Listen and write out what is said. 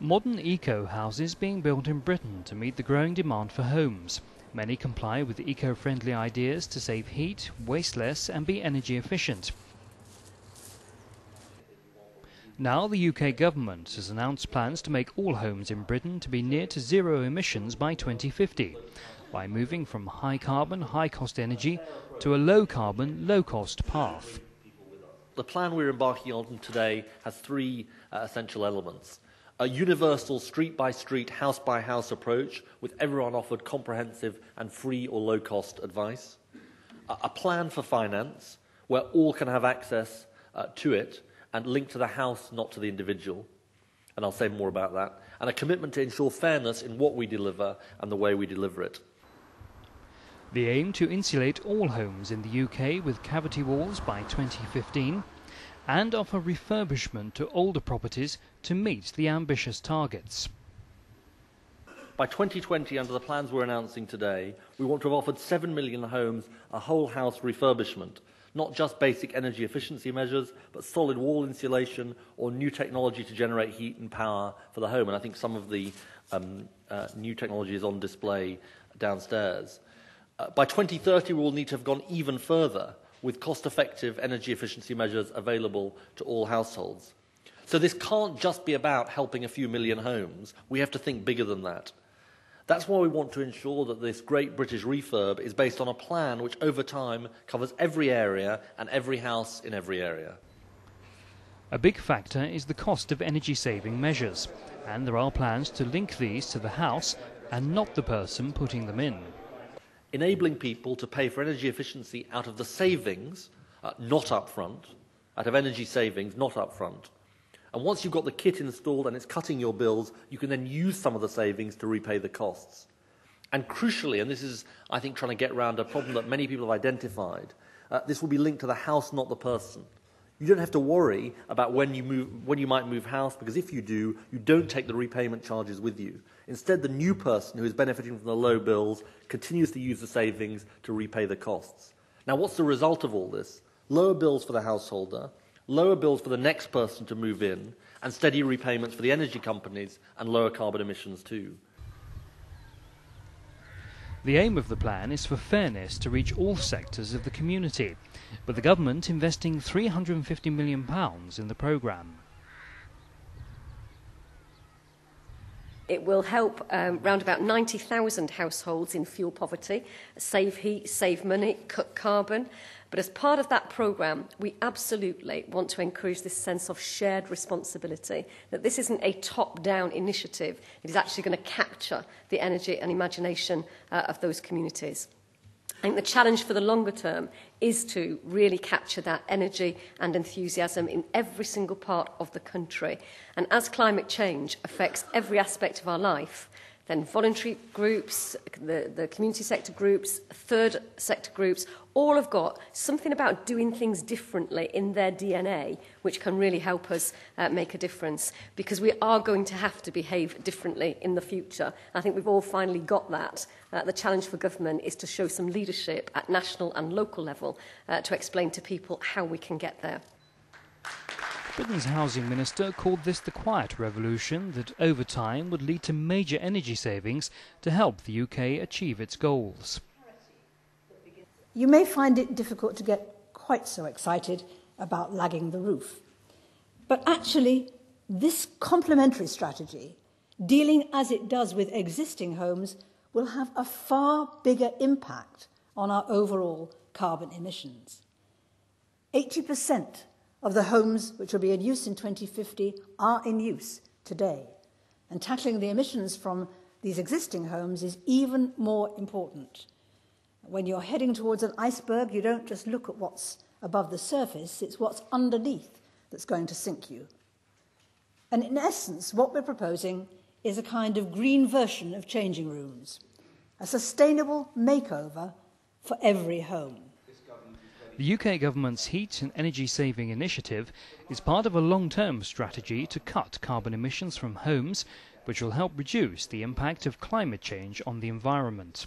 Modern eco-houses being built in Britain to meet the growing demand for homes. Many comply with eco-friendly ideas to save heat, waste less and be energy efficient. Now the UK government has announced plans to make all homes in Britain to be near to zero emissions by 2050, by moving from high carbon, high cost energy to a low carbon, low cost path. The plan we're embarking on today has three essential elements. A universal street-by-street, house-by-house approach with everyone offered comprehensive and free or low-cost advice. A plan for finance where all can have access to it and linked to the house, not to the individual. And I'll say more about that. And a commitment to ensure fairness in what we deliver and the way we deliver it. The aim to insulate all homes in the UK with cavity walls by 2015 and offer refurbishment to older properties to meet the ambitious targets. By 2020, under the plans we're announcing today, we want to have offered 7 million homes a whole house refurbishment, not just basic energy efficiency measures, but solid wall insulation or new technology to generate heat and power for the home. And I think some of the new technology is on display downstairs. By 2030, we will need to have gone even further with cost-effective energy efficiency measures available to all households. So this can't just be about helping a few million homes. We have to think bigger than that. That's why we want to ensure that this great British refurb is based on a plan which over time covers every area and every house in every area. A big factor is the cost of energy-saving measures, and there are plans to link these to the house and not the person putting them in. Enabling people to pay for energy efficiency out of the savings, not up front, out of energy savings, not up front. And once you've got the kit installed and it's cutting your bills, you can then use some of the savings to repay the costs. And crucially, and this is, I think, trying to get around a problem that many people have identified, this will be linked to the house, not the person. You don't have to worry about when you might move house, because if you do, you don't take the repayment charges with you. Instead, the new person who is benefiting from the low bills continues to use the savings to repay the costs. Now, what's the result of all this? Lower bills for the householder, lower bills for the next person to move in, and steady repayments for the energy companies and lower carbon emissions too. The aim of the plan is for fairness to reach all sectors of the community, with the government investing £350 million in the programme. It will help round about 90,000 households in fuel poverty, save heat, save money, cut carbon. But as part of that programme, we absolutely want to encourage this sense of shared responsibility, that this isn't a top-down initiative. It is actually going to capture the energy and imagination of those communities. I think the challenge for the longer term is to really capture that energy and enthusiasm in every single part of the country. And as climate change affects every aspect of our life, then voluntary groups, the community sector groups, third sector groups, all have got something about doing things differently in their DNA, which can really help us make a difference, because we are going to have to behave differently in the future. I think we've all finally got that. The challenge for government is to show some leadership at national and local level to explain to people how we can get there. Britain's housing minister called this the quiet revolution that over time would lead to major energy savings to help the UK achieve its goals. You may find it difficult to get quite so excited about lagging the roof. But actually, this complementary strategy, dealing as it does with existing homes, will have a far bigger impact on our overall carbon emissions. 80% of the homes which will be in use in 2050 are in use today. And tackling the emissions from these existing homes is even more important. When you're heading towards an iceberg, you don't just look at what's above the surface, it's what's underneath that's going to sink you. And in essence, what we're proposing is a kind of green version of changing rooms, a sustainable makeover for every home. The UK government's heat and energy saving initiative is part of a long-term strategy to cut carbon emissions from homes, which will help reduce the impact of climate change on the environment.